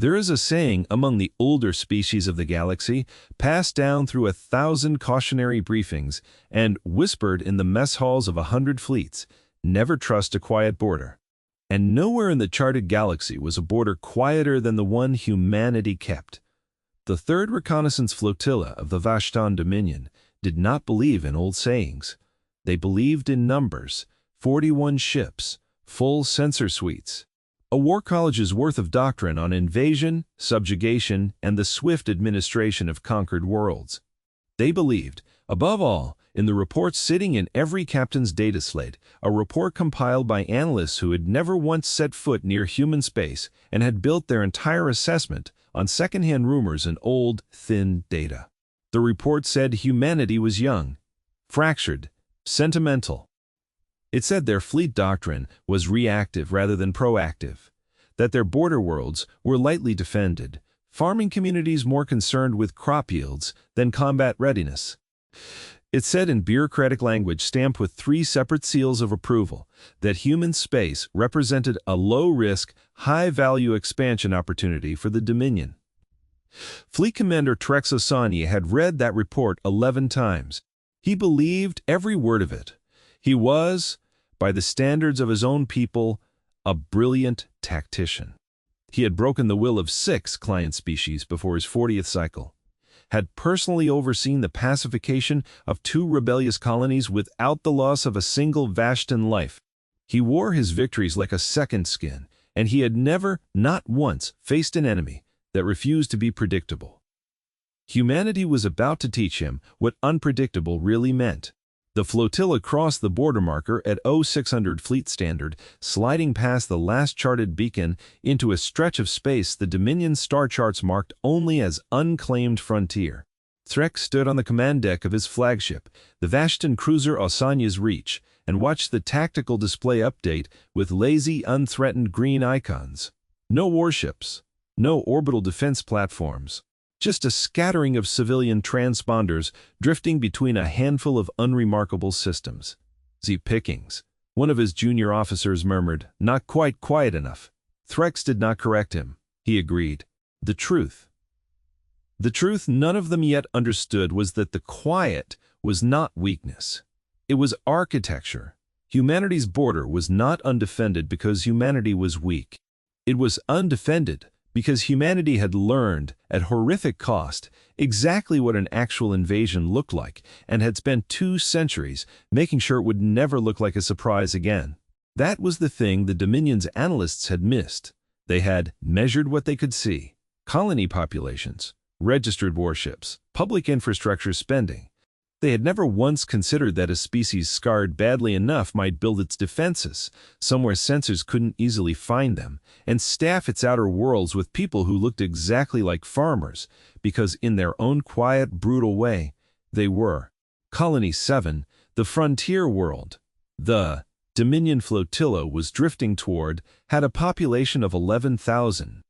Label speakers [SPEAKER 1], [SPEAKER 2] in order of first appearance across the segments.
[SPEAKER 1] There is a saying among the older species of the galaxy, passed down through 1,000 cautionary briefings and whispered in the mess halls of 100 fleets: never trust a quiet border. And nowhere in the charted galaxy was a border quieter than the one humanity kept. The third reconnaissance flotilla of the Vashtan Dominion did not believe in old sayings. They believed in numbers: 41 ships, full sensor suites, a war college's worth of doctrine on invasion, subjugation, and the swift administration of conquered worlds. They believed, above all, in the reports sitting in every captain's data slate, a report compiled by analysts who had never once set foot near human space and had built their entire assessment on secondhand rumors and old, thin data. The report said humanity was young, fractured, sentimental. It said their fleet doctrine was reactive rather than proactive, that their border worlds were lightly defended, farming communities more concerned with crop yields than combat readiness. It said in bureaucratic language stamped with 3 separate seals of approval that human space represented a low-risk, high-value expansion opportunity for the Dominion. Fleet Commander Trex Osania had read that report 11 times. He believed every word of it. He was, by the standards of his own people, a brilliant tactician. He had broken the will of 6 client species before his 40th cycle, had personally overseen the pacification of 2 rebellious colonies without the loss of a single Vashtan life. He wore his victories like a second skin, and he had never, not once, faced an enemy that refused to be predictable. Humanity was about to teach him what unpredictable really meant. The flotilla crossed the border marker at 0600 Fleet Standard, sliding past the last charted beacon into a stretch of space the Dominion's star charts marked only as unclaimed frontier. Trex stood on the command deck of his flagship, the Vashtan cruiser Osania's Reach, and watched the tactical display update with lazy, unthreatened green icons. No warships, no orbital defense platforms. Just a scattering of civilian transponders drifting between a handful of unremarkable systems. "Z pickings," one of his junior officers murmured, "not quite quiet enough." Trex did not correct him. He agreed. The truth none of them yet understood was that the quiet was not weakness. It was architecture. Humanity's border was not undefended because humanity was weak. It was undefended because humanity had learned, at horrific cost, exactly what an actual invasion looked like and had spent 2 centuries making sure it would never look like a surprise again. That was the thing the Dominion's analysts had missed. They had measured what they could see: colony populations, registered warships, public infrastructure spending. They had never once considered that a species scarred badly enough might build its defenses, somewhere sensors couldn't easily find them, and staff its outer worlds with people who looked exactly like farmers, because in their own quiet, brutal way, they were. Colony 7, the frontier world, the Dominion flotilla was drifting toward, had a population of 11,000.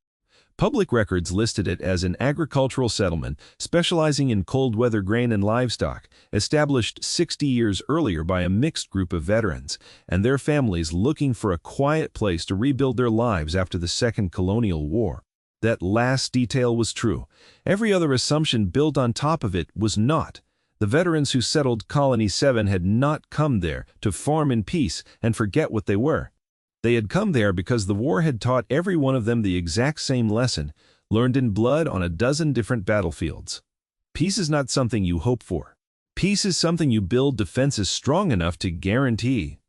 [SPEAKER 1] Public records listed it as an agricultural settlement specializing in cold-weather grain and livestock, established 60 years earlier by a mixed group of veterans and their families looking for a quiet place to rebuild their lives after the Second Colonial War. That last detail was true. Every other assumption built on top of it was not. The veterans who settled Colony 7 had not come there to farm in peace and forget what they were. They had come there because the war had taught every one of them the exact same lesson, learned in blood on a dozen different battlefields. Peace is not something you hope for. Peace is something you build defenses strong enough to guarantee.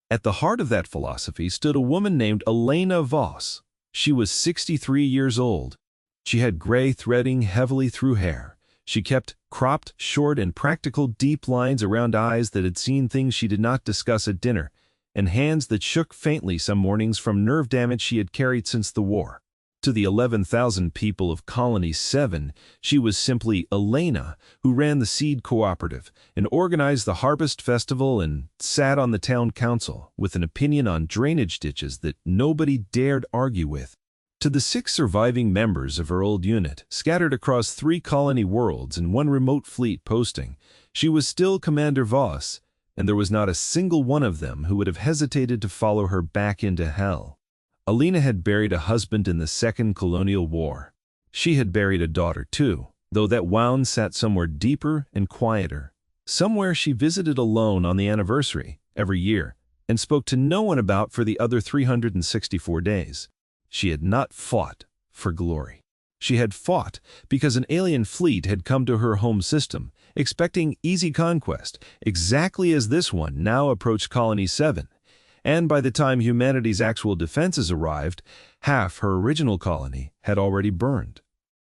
[SPEAKER 1] At the heart of that philosophy stood a woman named Elena Voss. She was 63 years old. She had gray threading heavily through hair. She kept cropped, short, and practical deep lines around eyes that had seen things she did not discuss at dinner, and hands that shook faintly some mornings from nerve damage she had carried since the war. To the 11,000 people of Colony 7, she was simply Elena, who ran the Seed Cooperative and organized the Harvest Festival and sat on the town council with an opinion on drainage ditches that nobody dared argue with. To the 6 surviving members of her old unit, scattered across 3 colony worlds and 1 remote fleet posting, she was still Commander Voss, and there was not a single one of them who would have hesitated to follow her back into hell. Elena had buried a husband in the Second Colonial War. She had buried a daughter too, though that wound sat somewhere deeper and quieter. Somewhere she visited alone on the anniversary, every year, and spoke to no one about for the other 364 days. She had not fought for glory. She had fought because an alien fleet had come to her home system, expecting easy conquest, exactly as this one now approached Colony 7. And by the time humanity's actual defenses arrived, half her original colony had already burned.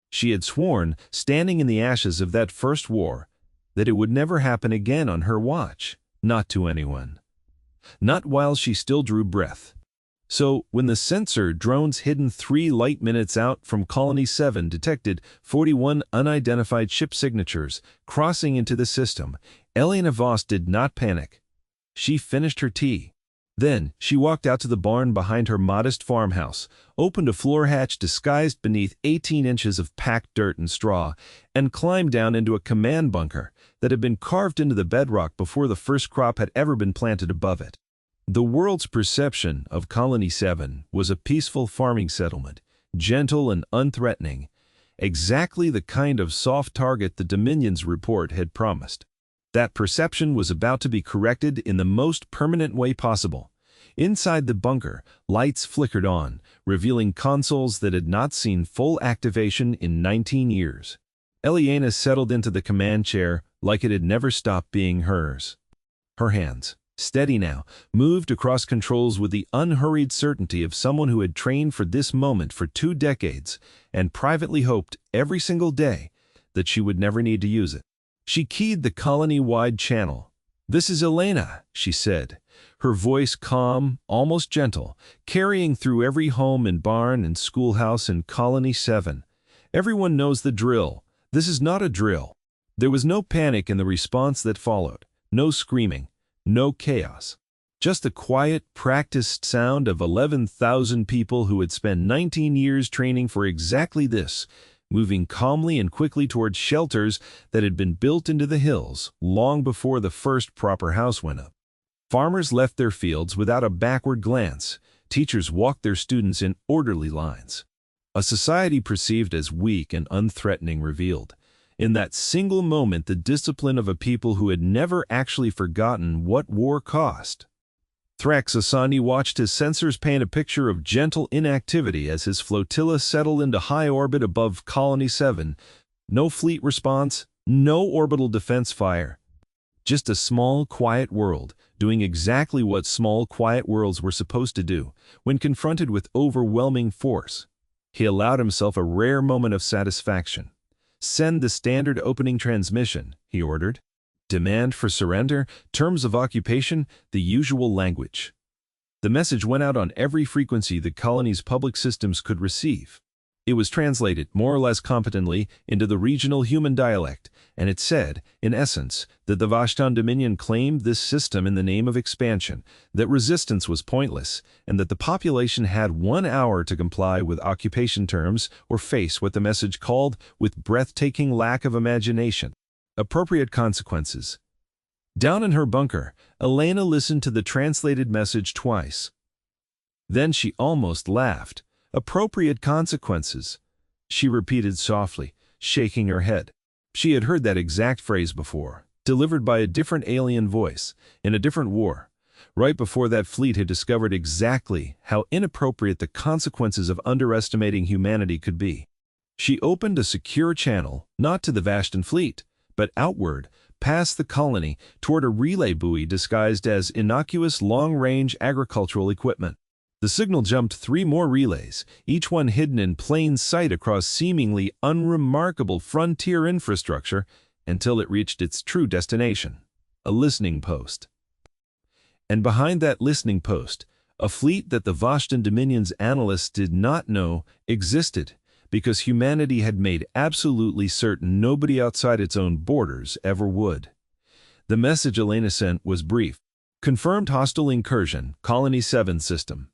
[SPEAKER 1] She had sworn, standing in the ashes of that first war, that it would never happen again on her watch, not to anyone. Not while she still drew breath. So, when the sensor drones hidden 3 light minutes out from Colony 7 detected 41 unidentified ship signatures crossing into the system, Elena Voss did not panic. She finished her tea. Then, she walked out to the barn behind her modest farmhouse, opened a floor hatch disguised beneath 18 inches of packed dirt and straw, and climbed down into a command bunker that had been carved into the bedrock before the first crop had ever been planted above it. The world's perception of Colony 7 was a peaceful farming settlement, gentle and unthreatening, exactly the kind of soft target the Dominion's report had promised. That perception was about to be corrected in the most permanent way possible. Inside the bunker, lights flickered on, revealing consoles that had not seen full activation in 19 years. Elena settled into the command chair like it had never stopped being hers. Her hands, steady now, moved across controls with the unhurried certainty of someone who had trained for this moment for 2 decades and privately hoped every single day that she would never need to use it. She keyed the colony-wide channel. "This is Elena," she said, her voice calm, almost gentle, carrying through every home and barn and schoolhouse in Colony 7. "Everyone knows the drill. This is not a drill." There was no panic in the response that followed, no screaming, no chaos. Just the quiet, practiced sound of 11,000 people who had spent 19 years training for exactly this, moving calmly and quickly towards shelters that had been built into the hills long before the first proper house went up. Farmers left their fields without a backward glance. Teachers walked their students in orderly lines. A society perceived as weak and unthreatening revealed, in that single moment, the discipline of a people who had never actually forgotten what war cost. Thrax Asani watched his sensors paint a picture of gentle inactivity as his flotilla settled into high orbit above Colony 7. No fleet response, no orbital defense fire. Just a small, quiet world, doing exactly what small, quiet worlds were supposed to do when confronted with overwhelming force. He allowed himself a rare moment of satisfaction. "Send the standard opening transmission," he ordered. Demand for surrender, terms of occupation, the usual language. The message went out on every frequency the colony's public systems could receive. It was translated, more or less competently, into the regional human dialect, and it said, in essence, that the Vashtan Dominion claimed this system in the name of expansion, that resistance was pointless, and that the population had 1 hour to comply with occupation terms or face what the message called, with breathtaking lack of imagination, appropriate consequences. Down in her bunker, Elena listened to the translated message twice. Then she almost laughed. "Appropriate consequences," she repeated softly, shaking her head. She had heard that exact phrase before, delivered by a different alien voice, in a different war, right before that fleet had discovered exactly how inappropriate the consequences of underestimating humanity could be. She opened a secure channel, not to the Vashtan fleet, but outward, past the colony, toward a relay buoy disguised as innocuous long-range agricultural equipment. The signal jumped 3 more relays, each one hidden in plain sight across seemingly unremarkable frontier infrastructure, until it reached its true destination, a listening post. And behind that listening post, a fleet that the Vashtan Dominion's analysts did not know existed, because humanity had made absolutely certain nobody outside its own borders ever would. The message Elena sent was brief. Confirmed hostile incursion, Colony 7 system.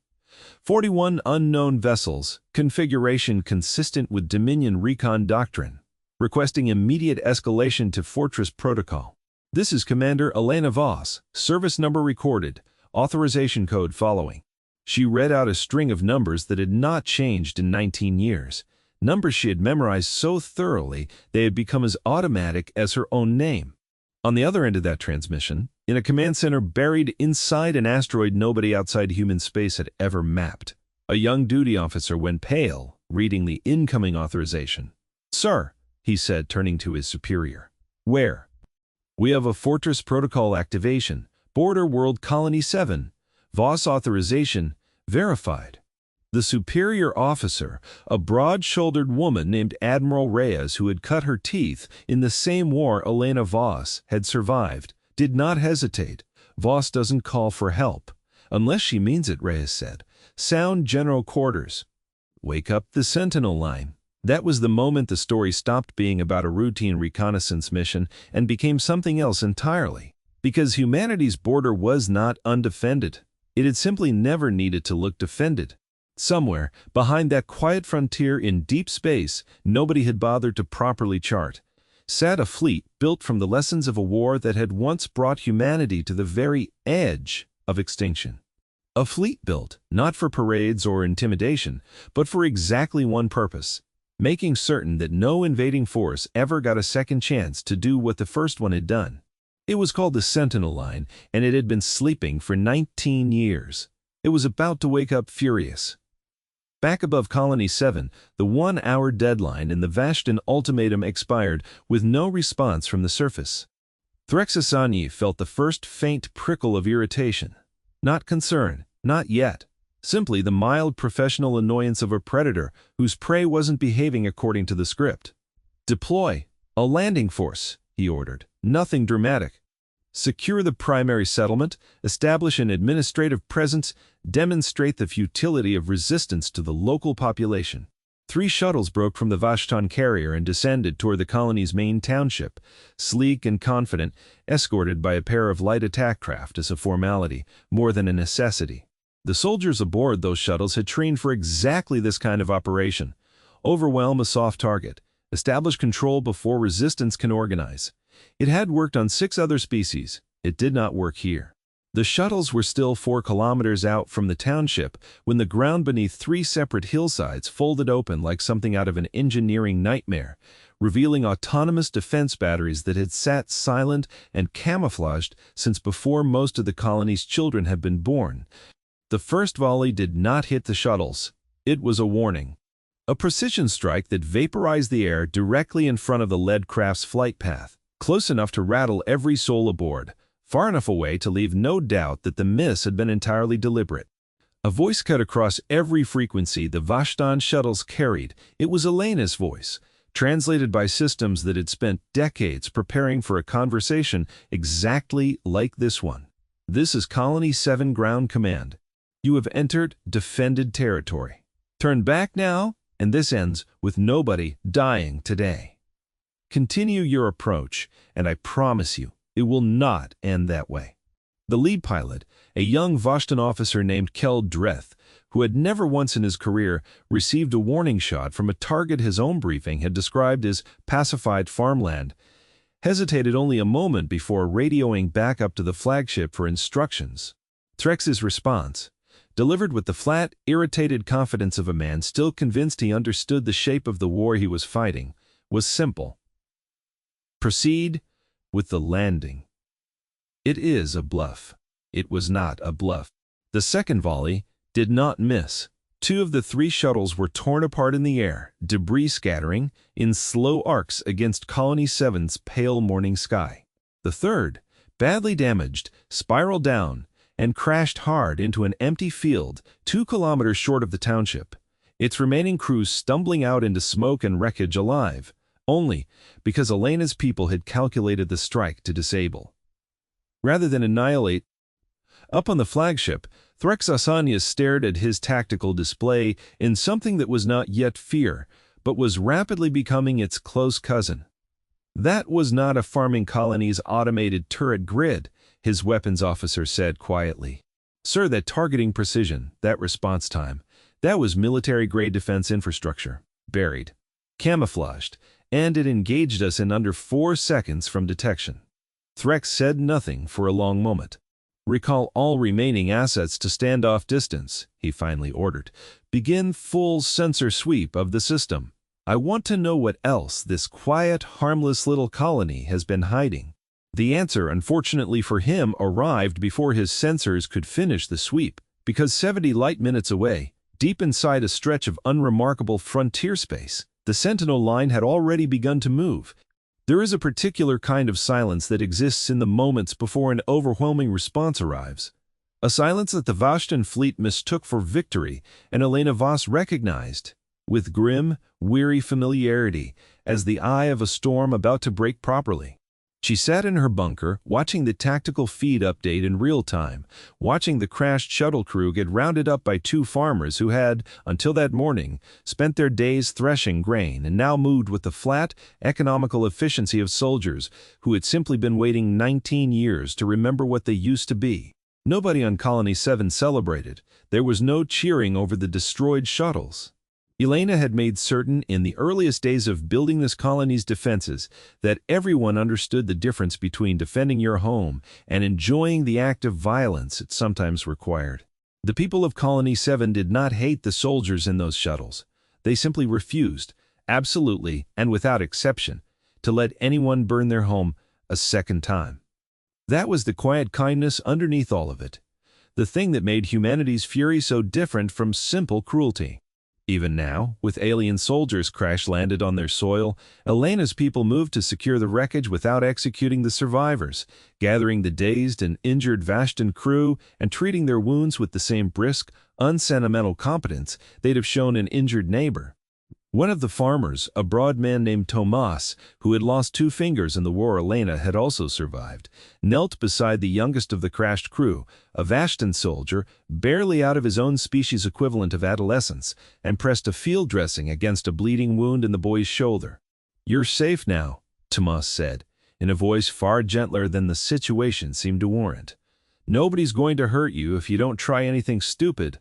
[SPEAKER 1] 41 unknown vessels, configuration consistent with Dominion recon doctrine, requesting immediate escalation to Fortress Protocol. This is Commander Elena Voss, service number recorded, authorization code following. She read out a string of numbers that had not changed in 19 years. Numbers she had memorized so thoroughly they had become as automatic as her own name. On the other end of that transmission, in a command center buried inside an asteroid nobody outside human space had ever mapped, a young duty officer went pale, reading the incoming authorization. "Sir," he said, turning to his superior. "Where?" "We have a Fortress Protocol activation. Border World Colony 7. Voss authorization verified." The superior officer, a broad-shouldered woman named Admiral Reyes who had cut her teeth in the same war Elena Voss had survived, did not hesitate. "Voss doesn't call for help. Unless she means it," Reyes said. "Sound general quarters. Wake up the Sentinel line." That was the moment the story stopped being about a routine reconnaissance mission and became something else entirely. Because humanity's border was not undefended. It had simply never needed to look defended. Somewhere, behind that quiet frontier in deep space nobody had bothered to properly chart, sat a fleet built from the lessons of a war that had once brought humanity to the very edge of extinction. A fleet built, not for parades or intimidation, but for exactly one purpose: making certain that no invading force ever got a second chance to do what the first one had done. It was called the Sentinel Line, and it had been sleeping for 19 years. It was about to wake up furious. Back above Colony 7, the 1-hour deadline in the Vashtan ultimatum expired with no response from the surface. Threxasani felt the first faint prickle of irritation. Not concern, not yet. Simply the mild professional annoyance of a predator whose prey wasn't behaving according to the script. "Deploy a landing force," he ordered. "Nothing dramatic. Secure the primary settlement, establish an administrative presence, demonstrate the futility of resistance to the local population." 3 shuttles broke from the Vashtan carrier and descended toward the colony's main township, sleek and confident, escorted by a pair of light attack craft as a formality, more than a necessity. The soldiers aboard those shuttles had trained for exactly this kind of operation: overwhelm a soft target, establish control before resistance can organize. It had worked on 6 other species. It did not work here. The shuttles were still 4 kilometers out from the township when the ground beneath 3 separate hillsides folded open like something out of an engineering nightmare, revealing autonomous defense batteries that had sat silent and camouflaged since before most of the colony's children had been born. The first volley did not hit the shuttles. It was a warning. A precision strike that vaporized the air directly in front of the lead craft's flight path, close enough to rattle every soul aboard, far enough away to leave no doubt that the miss had been entirely deliberate. A voice cut across every frequency the Vashtan shuttles carried. It was Elena's voice, translated by systems that had spent decades preparing for a conversation exactly like this one. "This is Colony 7 Ground Command. You have entered defended territory. Turn back now, and this ends with nobody dying today. Continue your approach, and I promise you, it will not end that way." The lead pilot, a young Vashtan officer named Kel Dreth, who had never once in his career received a warning shot from a target his own briefing had described as pacified farmland, hesitated only a moment before radioing back up to the flagship for instructions. Trex's response, delivered with the flat, irritated confidence of a man still convinced he understood the shape of the war he was fighting, was simple: "Proceed with the landing." It is a bluff. It was not a bluff. The second volley did not miss. 2 of the 3 shuttles were torn apart in the air, debris scattering in slow arcs against Colony 7's pale morning sky. The third, badly damaged, spiraled down and crashed hard into an empty field 2 kilometers short of the township, its remaining crews stumbling out into smoke and wreckage alive, only because Elena's people had calculated the strike to disable, rather than annihilate. Up on the flagship, Threxasanias stared at his tactical display in something that was not yet fear, but was rapidly becoming its close cousin. "That was not a farming colony's automated turret grid," his weapons officer said quietly. "Sir, that targeting precision, that response time, that was military-grade defense infrastructure, buried, camouflaged, and it engaged us in under 4 seconds from detection." Threx said nothing for a long moment. Recall all remaining assets to standoff distance, he finally ordered. Begin full sensor sweep of the system. I want to know what else this quiet, harmless little colony has been hiding. The answer, unfortunately for him, arrived before his sensors could finish the sweep, because 70 light-minutes away, deep inside a stretch of unremarkable frontier space, the Sentinel line had already begun to move. There is a particular kind of silence that exists in the moments before an overwhelming response arrives. A silence that the Vashtan fleet mistook for victory, and Elena Voss recognized, with grim, weary familiarity, as the eye of a storm about to break properly. She sat in her bunker, watching the tactical feed update in real time, watching the crashed shuttle crew get rounded up by two farmers who had, until that morning, spent their days threshing grain and now moved with the flat, economical efficiency of soldiers who had simply been waiting 19 years to remember what they used to be. Nobody on Colony 7 celebrated. There was no cheering over the destroyed shuttles. Elena had made certain in the earliest days of building this colony's defenses that everyone understood the difference between defending your home and enjoying the act of violence it sometimes required. The people of Colony 7 did not hate the soldiers in those shuttles. They simply refused, absolutely and without exception, to let anyone burn their home a second time. That was the quiet kindness underneath all of it, the thing that made humanity's fury so different from simple cruelty. Even now, with alien soldiers crash-landed on their soil, Elena's people moved to secure the wreckage without executing the survivors, gathering the dazed and injured Vashtan crew and treating their wounds with the same brisk, unsentimental competence they'd have shown an injured neighbor. One of the farmers, a broad man named Tomas, who had lost 2 fingers in the war Elena had also survived, knelt beside the youngest of the crashed crew, a Vashtan soldier, barely out of his own species' equivalent of adolescence, and pressed a field dressing against a bleeding wound in the boy's shoulder. "You're safe now," Tomas said, in a voice far gentler than the situation seemed to warrant. "Nobody's going to hurt you if you don't try anything stupid."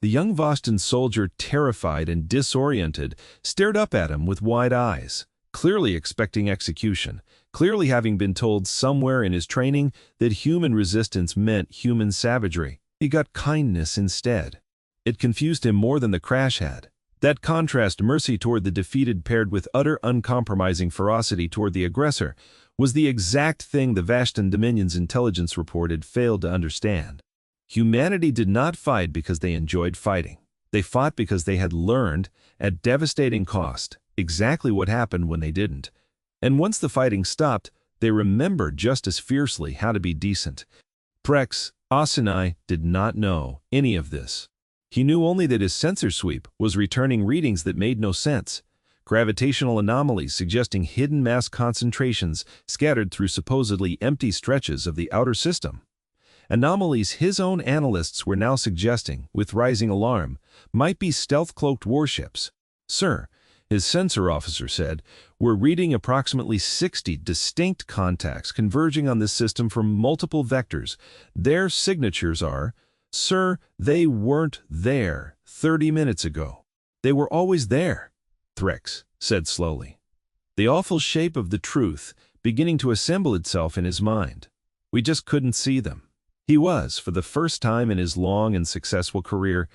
[SPEAKER 1] The young Vashtan soldier, terrified and disoriented, stared up at him with wide eyes, clearly expecting execution, clearly having been told somewhere in his training that human resistance meant human savagery. He got kindness instead. It confused him more than the crash had. That contrast, mercy toward the defeated paired with utter uncompromising ferocity toward the aggressor, was the exact thing the Vashtan Dominion's intelligence report had failed to understand. Humanity did not fight because they enjoyed fighting. They fought because they had learned, at devastating cost, exactly what happened when they didn't. And once the fighting stopped, they remembered just as fiercely how to be decent. Prex Osinai did not know any of this. He knew only that his sensor sweep was returning readings that made no sense. Gravitational anomalies suggesting hidden mass concentrations scattered through supposedly empty stretches of the outer system. Anomalies his own analysts were now suggesting, with rising alarm, might be stealth-cloaked warships. "Sir," his sensor officer said, "we're reading approximately 60 distinct contacts converging on this system from multiple vectors. Their signatures are, sir, they weren't there 30 minutes ago. They were always there," Threx said slowly. The awful shape of the truth beginning to assemble itself in his mind. We just couldn't see them. He was, for the first time in his long and successful career,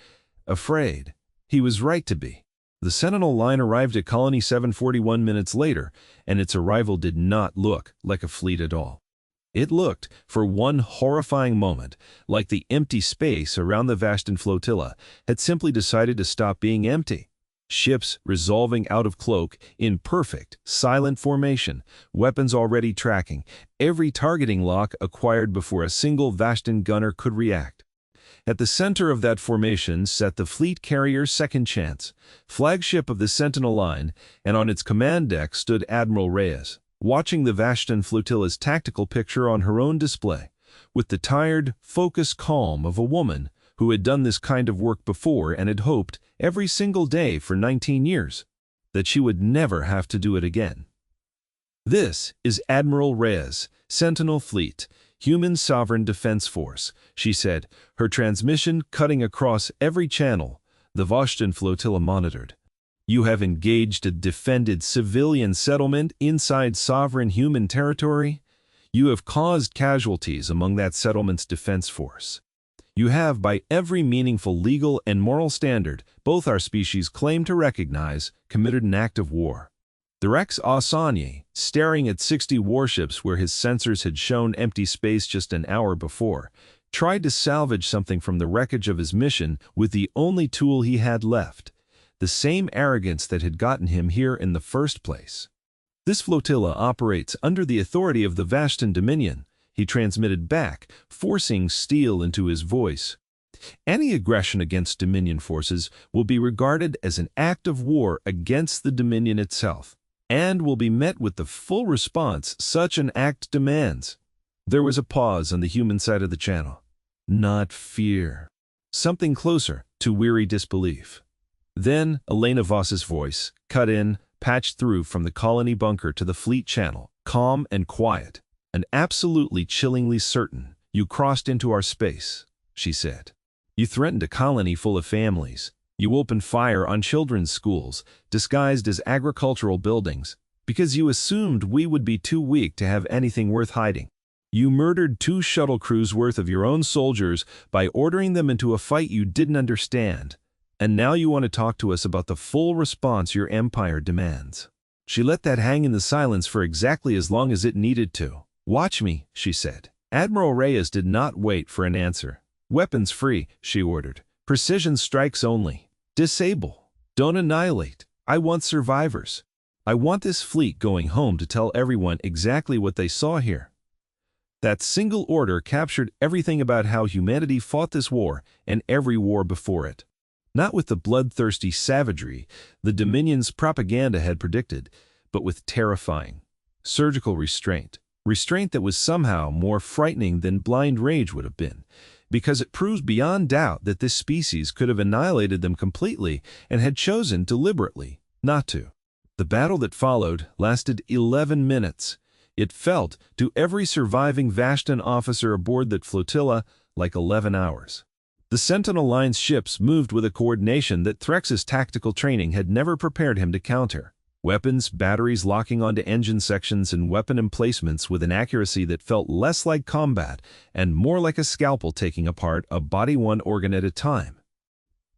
[SPEAKER 1] afraid. He was right to be. The Sentinel line arrived at Colony 7 41 minutes later, and its arrival did not look like a fleet at all. It looked, for one horrifying moment, like the empty space around the Vashtan flotilla had simply decided to stop being empty. Ships resolving out of cloak, in perfect, silent formation, weapons already tracking, every targeting lock acquired before a single Vashtan gunner could react. At the center of that formation sat the fleet carrier's Second Chance, flagship of the Sentinel line, and on its command deck stood Admiral Reyes, watching the Vashtan flotilla's tactical picture on her own display, with the tired, focused calm of a woman who had done this kind of work before and had hoped, every single day for 19 years, that she would never have to do it again. "This is Admiral Reyes, Sentinel Fleet, Human Sovereign Defense Force," she said, her transmission cutting across every channel the Vashtan flotilla monitored. "You have engaged a defended civilian settlement inside sovereign human territory. You have caused casualties among that settlement's defense force. You have, by every meaningful legal and moral standard both our species claim to recognize, committed an act of war. The Rex Asani, staring at 60 warships where his sensors had shown empty space just an hour before, tried to salvage something from the wreckage of his mission with the only tool he had left, the same arrogance that had gotten him here in the first place. This flotilla operates under the authority of the Vashtan Dominion, he transmitted back, forcing steel into his voice. Any aggression against Dominion forces will be regarded as an act of war against the Dominion itself, and will be met with the full response such an act demands. There was a pause on the human side of the channel. Not fear. Something closer to weary disbelief. Then Elena Voss's voice, cut in, patched through from the colony bunker to the fleet channel, calm and quiet, and absolutely chillingly certain. You crossed into our space, she said. You threatened a colony full of families. You opened fire on children's schools, disguised as agricultural buildings, because you assumed we would be too weak to have anything worth hiding. You murdered 2 shuttle crews worth of your own soldiers by ordering them into a fight you didn't understand. And now you want to talk to us about the full response your empire demands. She let that hang in the silence for exactly as long as it needed to. Watch me, she said. Admiral Reyes did not wait for an answer. Weapons free, she ordered. Precision strikes only. Disable. Don't annihilate. I want survivors. I want this fleet going home to tell everyone exactly what they saw here. That single order captured everything about how humanity fought this war and every war before it. Not with the bloodthirsty savagery the Dominion's propaganda had predicted, but with terrifying, surgical restraint. Restraint that was somehow more frightening than blind rage would have been, because it proves beyond doubt that this species could have annihilated them completely and had chosen deliberately not to. The battle that followed lasted 11 minutes. It felt, to every surviving Vashtan officer aboard that flotilla, like 11 hours. The Sentinel Line's ships moved with a coordination that Threx's tactical training had never prepared him to counter. Weapons, batteries locking onto engine sections and weapon emplacements with an accuracy that felt less like combat and more like a scalpel taking apart a body one organ at a time.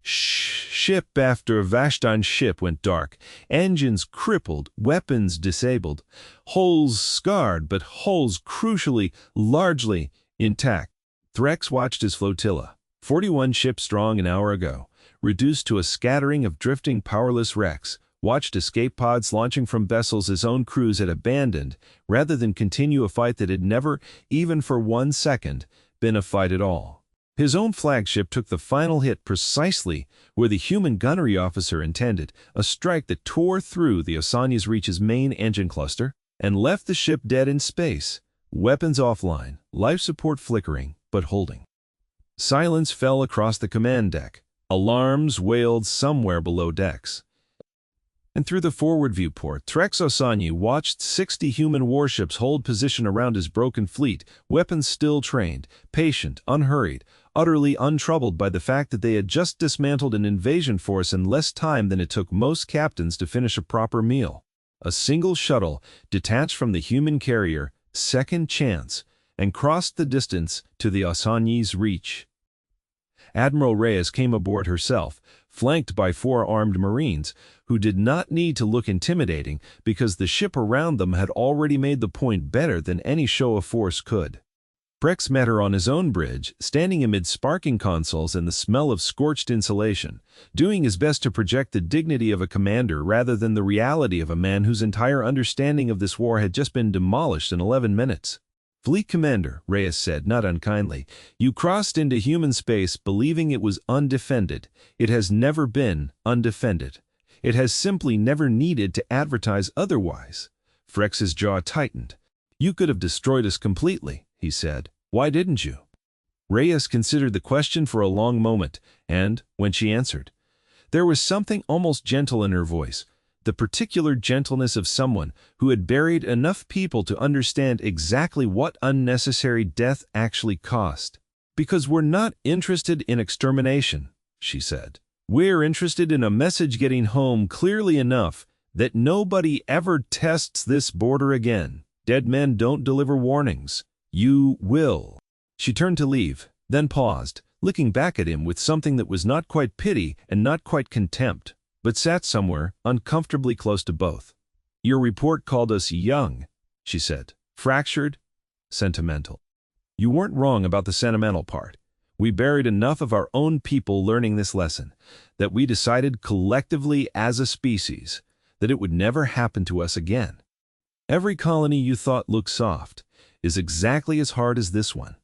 [SPEAKER 1] Ship after Vashtan's ship went dark, engines crippled, weapons disabled, hulls scarred, but hulls crucially, largely intact. Threx watched his flotilla, 41 ships strong an hour ago, reduced to a scattering of drifting powerless wrecks, watched escape pods launching from vessels his own crews had abandoned, rather than continue a fight that had never, even for 1 second, been a fight at all. His own flagship took the final hit precisely where the human gunnery officer intended, a strike that tore through the Osania's Reach's main engine cluster and left the ship dead in space, weapons offline, life support flickering, but holding. Silence fell across the command deck. Alarms wailed somewhere below decks. And through the forward viewport, Threx Osania watched 60 human warships hold position around his broken fleet, weapons still trained, patient, unhurried, utterly untroubled by the fact that they had just dismantled an invasion force in less time than it took most captains to finish a proper meal. A single shuttle detached from the human carrier, Second Chance, and crossed the distance to the Osania's Reach. Admiral Reyes came aboard herself, flanked by 4 armed Marines, who did not need to look intimidating because the ship around them had already made the point better than any show of force could. Prex met her on his own bridge, standing amid sparking consoles and the smell of scorched insulation, doing his best to project the dignity of a commander rather than the reality of a man whose entire understanding of this war had just been demolished in 11 minutes. Fleet Commander, Reyes said, not unkindly, you crossed into human space believing it was undefended. It has never been undefended. It has simply never needed to advertise otherwise. Frex's jaw tightened. You could have destroyed us completely, he said. Why didn't you? Reyes considered the question for a long moment, and, when she answered, there was something almost gentle in her voice, the particular gentleness of someone who had buried enough people to understand exactly what unnecessary death actually cost. Because we're not interested in extermination, she said. We're interested in a message getting home clearly enough that nobody ever tests this border again. Dead men don't deliver warnings. You will." She turned to leave, then paused, looking back at him with something that was not quite pity and not quite contempt, but sat somewhere uncomfortably close to both. "Your report called us young," she said. "Fractured, sentimental. You weren't wrong about the sentimental part. We buried enough of our own people learning this lesson that we decided collectively as a species that it would never happen to us again. Every colony you thought looked soft is exactly as hard as this one.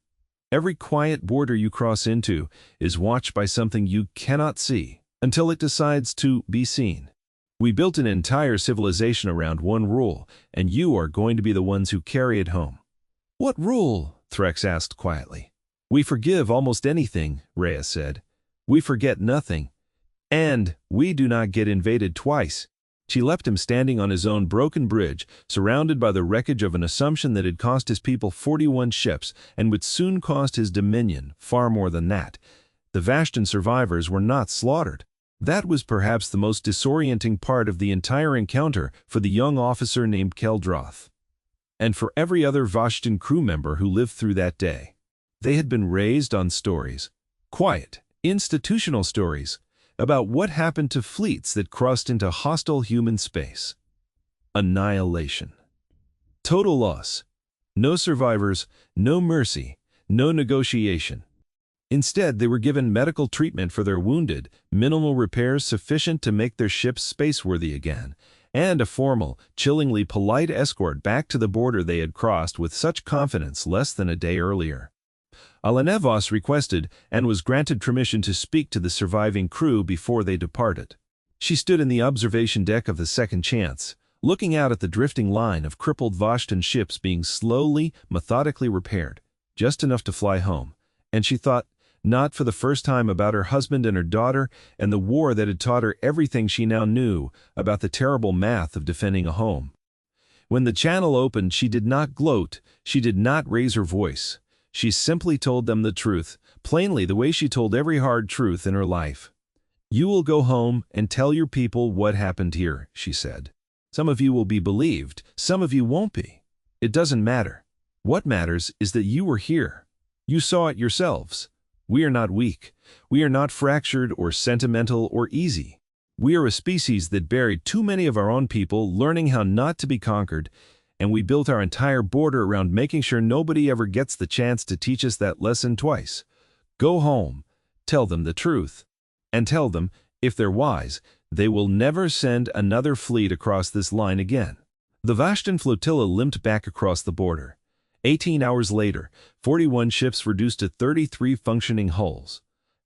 [SPEAKER 1] Every quiet border you cross into is watched by something you cannot see until it decides to be seen. We built an entire civilization around one rule, and you are going to be the ones who carry it home." "What rule?" Threx asked quietly. "We forgive almost anything," Rhea said. "We forget nothing. And we do not get invaded twice." She left him standing on his own broken bridge, surrounded by the wreckage of an assumption that had cost his people 41 ships and would soon cost his dominion far more than that. The Vashtan survivors were not slaughtered. That was perhaps the most disorienting part of the entire encounter for the young officer named Keldroth. And for every other Vashtan crew member who lived through that day. They had been raised on stories, quiet, institutional stories, about what happened to fleets that crossed into hostile human space. Annihilation. Total loss. No survivors, no mercy, no negotiation. Instead, they were given medical treatment for their wounded, minimal repairs sufficient to make their ships spaceworthy again, and a formal, chillingly polite escort back to the border they had crossed with such confidence less than a day earlier. Elena Voss requested and was granted permission to speak to the surviving crew before they departed. She stood in the observation deck of the Second Chance, looking out at the drifting line of crippled Vashtan ships being slowly, methodically repaired, just enough to fly home, and she thought, not for the first time, about her husband and her daughter and the war that had taught her everything she now knew about the terrible math of defending a home. When the channel opened, she did not gloat, she did not raise her voice. She simply told them the truth, plainly the way she told every hard truth in her life. "You will go home and tell your people what happened here," she said. "Some of you will be believed, some of you won't be. It doesn't matter. What matters is that you were here. You saw it yourselves. We are not weak. We are not fractured or sentimental or easy. We are a species that buried too many of our own people learning how not to be conquered, and we built our entire border around making sure nobody ever gets the chance to teach us that lesson twice. Go home, tell them the truth, and tell them, if they're wise, they will never send another fleet across this line again." The Vashtan flotilla limped back across the border. 18 hours later, 41 ships reduced to 33 functioning hulls,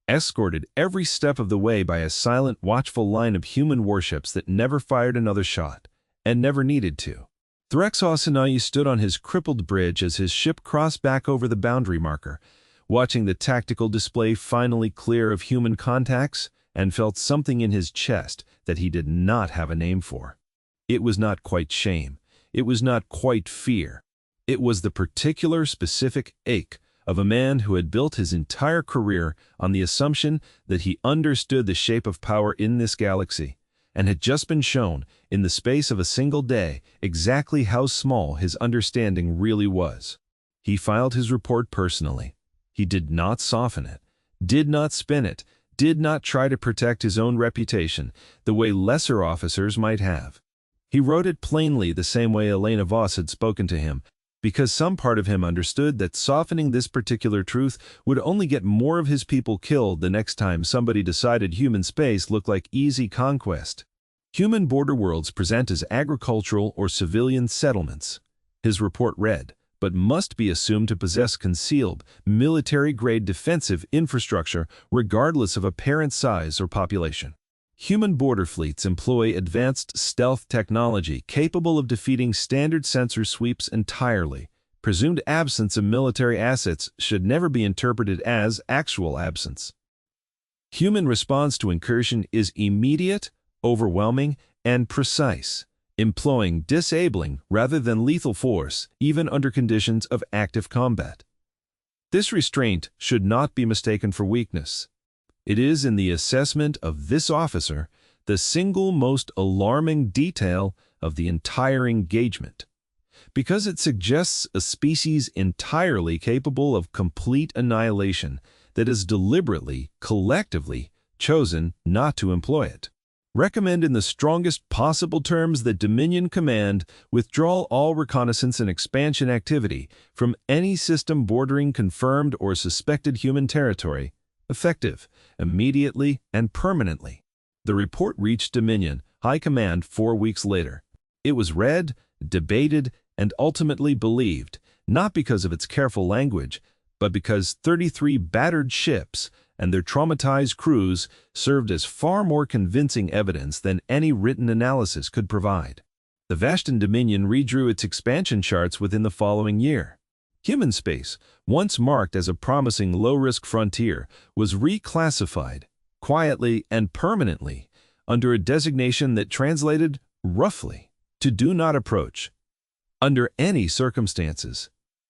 [SPEAKER 1] escorted every step of the way by a silent, watchful line of human warships that never fired another shot, and never needed to. Threx Osinayi stood on his crippled bridge as his ship crossed back over the boundary marker, watching the tactical display finally clear of human contacts, and felt something in his chest that he did not have a name for. It was not quite shame. It was not quite fear. It was the particular, specific ache of a man who had built his entire career on the assumption that he understood the shape of power in this galaxy, and had just been shown, in the space of a single day, exactly how small his understanding really was. He filed his report personally. He did not soften it, did not spin it, did not try to protect his own reputation the way lesser officers might have. He wrote it plainly, the same way Elena Voss had spoken to him, because some part of him understood that softening this particular truth would only get more of his people killed the next time somebody decided human space looked like easy conquest. Human border worlds present as agricultural or civilian settlements, his report read, but must be assumed to possess concealed, military-grade defensive infrastructure regardless of apparent size or population. Human border fleets employ advanced stealth technology capable of defeating standard sensor sweeps entirely. Presumed absence of military assets should never be interpreted as actual absence. Human response to incursion is immediate, overwhelming, and precise, employing disabling rather than lethal force, even under conditions of active combat. This restraint should not be mistaken for weakness. It is, in the assessment of this officer, the single most alarming detail of the entire engagement. Because it suggests a species entirely capable of complete annihilation that has deliberately, collectively, chosen not to employ it. Recommend in the strongest possible terms that Dominion Command withdraw all reconnaissance and expansion activity from any system bordering confirmed or suspected human territory, effective, immediately and permanently. The report reached Dominion High Command 4 weeks later. It was read, debated, and ultimately believed, not because of its careful language, but because 33 battered ships and their traumatized crews served as far more convincing evidence than any written analysis could provide. The Vashtan Dominion redrew its expansion charts within the following year. Human space, once marked as a promising low-risk frontier, was reclassified, quietly and permanently, under a designation that translated, roughly, to do not approach, under any circumstances.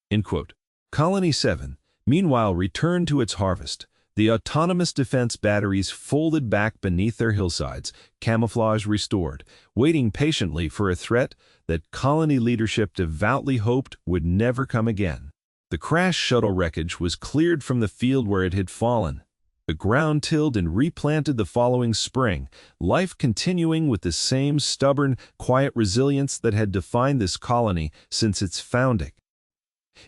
[SPEAKER 1] End quote. Colony 7, meanwhile, returned to its harvest. The autonomous defense batteries folded back beneath their hillsides, camouflage restored, waiting patiently for a threat that colony leadership devoutly hoped would never come again. The crashed shuttle wreckage was cleared from the field where it had fallen. The ground tilled and replanted the following spring, life continuing with the same stubborn, quiet resilience that had defined this colony since its founding.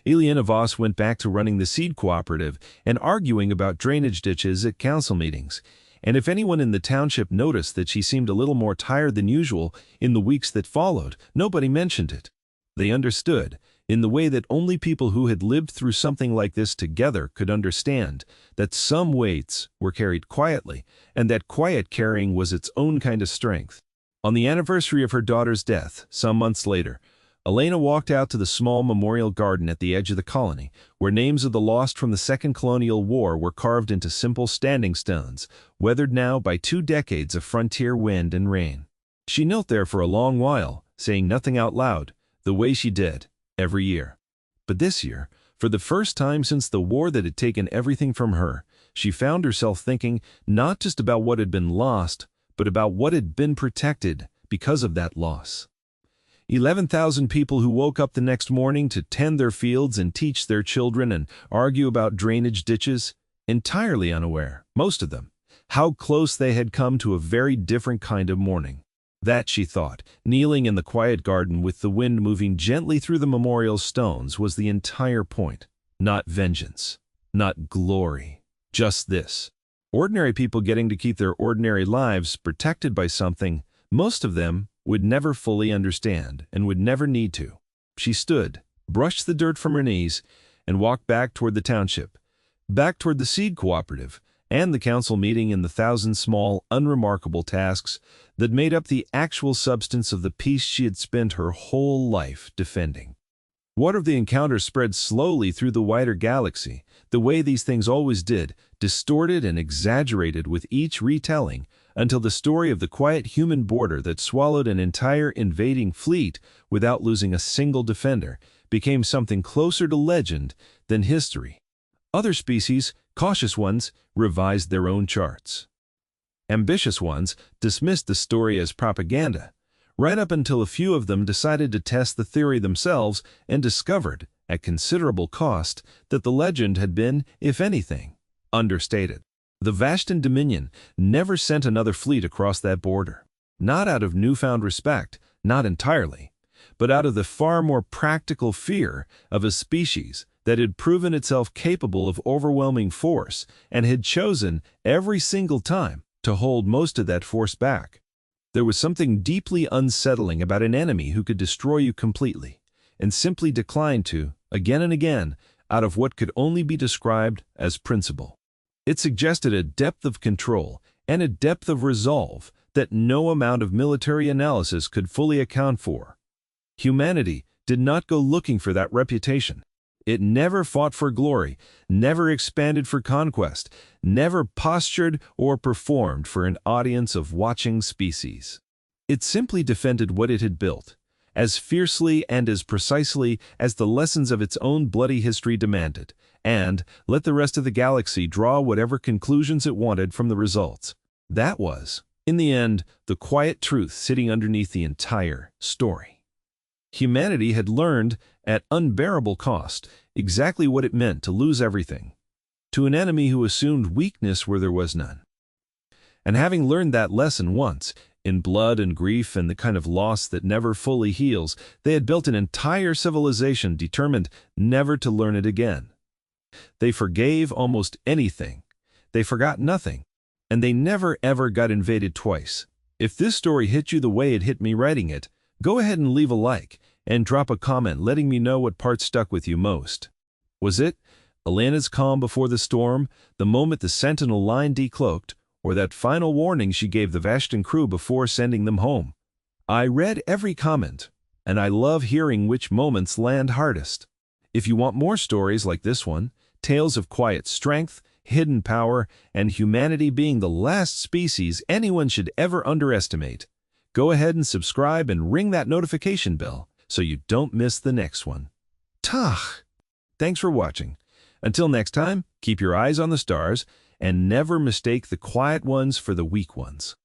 [SPEAKER 1] Elena Voss went back to running the seed cooperative and arguing about drainage ditches at council meetings, and if anyone in the township noticed that she seemed a little more tired than usual in the weeks that followed, nobody mentioned it. They understood, in the way that only people who had lived through something like this together could understand, that some weights were carried quietly, and that quiet carrying was its own kind of strength. On the anniversary of her daughter's death, some months later, Elena walked out to the small memorial garden at the edge of the colony, where names of the lost from the Second Colonial War were carved into simple standing stones, weathered now by 2 decades of frontier wind and rain. She knelt there for a long while, saying nothing out loud, the way she did every year. But this year, for the first time since the war that had taken everything from her, she found herself thinking not just about what had been lost, but about what had been protected because of that loss. 11,000 people who woke up the next morning to tend their fields and teach their children and argue about drainage ditches, entirely unaware, most of them, how close they had come to a very different kind of morning. That, she thought, kneeling in the quiet garden with the wind moving gently through the memorial stones, was the entire point. Not vengeance, not glory, just this. Ordinary people getting to keep their ordinary lives protected by something, most of them would never fully understand and would never need to. She stood, brushed the dirt from her knees, and walked back toward the township, back toward the seed cooperative and the council meeting and the 1,000 small, unremarkable tasks that made up the actual substance of the peace she had spent her whole life defending. What of the encounter spread slowly through the wider galaxy, the way these things always did, distorted and exaggerated with each retelling, until the story of the quiet human border that swallowed an entire invading fleet without losing a single defender became something closer to legend than history. Other species, cautious ones, revised their own charts. Ambitious ones dismissed the story as propaganda, right up until a few of them decided to test the theory themselves and discovered, at considerable cost, that the legend had been, if anything, understated. The Vashtan Dominion never sent another fleet across that border. Not out of newfound respect, not entirely, but out of the far more practical fear of a species that had proven itself capable of overwhelming force and had chosen, every single time, to hold most of that force back. There was something deeply unsettling about an enemy who could destroy you completely, and simply declined to, again and again, out of what could only be described as principle. It suggested a depth of control and a depth of resolve that no amount of military analysis could fully account for. Humanity did not go looking for that reputation. It never fought for glory, never expanded for conquest, never postured or performed for an audience of watching species. It simply defended what it had built, as fiercely and as precisely as the lessons of its own bloody history demanded, and let the rest of the galaxy draw whatever conclusions it wanted from the results. That was, in the end, the quiet truth sitting underneath the entire story. Humanity had learned, at unbearable cost, exactly what it meant to lose everything, to an enemy who assumed weakness where there was none. And having learned that lesson once, in blood and grief and the kind of loss that never fully heals, they had built an entire civilization determined never to learn it again. They forgave almost anything. They forgot nothing. And they never ever got invaded twice. If this story hit you the way it hit me writing it, go ahead and leave a like and drop a comment letting me know what part stuck with you most. Was it Elena's calm before the storm, the moment the sentinel line decloaked, or that final warning she gave the Vashtan crew before sending them home? I read every comment, and I love hearing which moments land hardest. If you want more stories like this one, tales of quiet strength, hidden power, and humanity being the last species anyone should ever underestimate, go ahead and subscribe and ring that notification bell so you don't miss the next one. Tach! Thanks for watching. Until next time, keep your eyes on the stars and never mistake the quiet ones for the weak ones.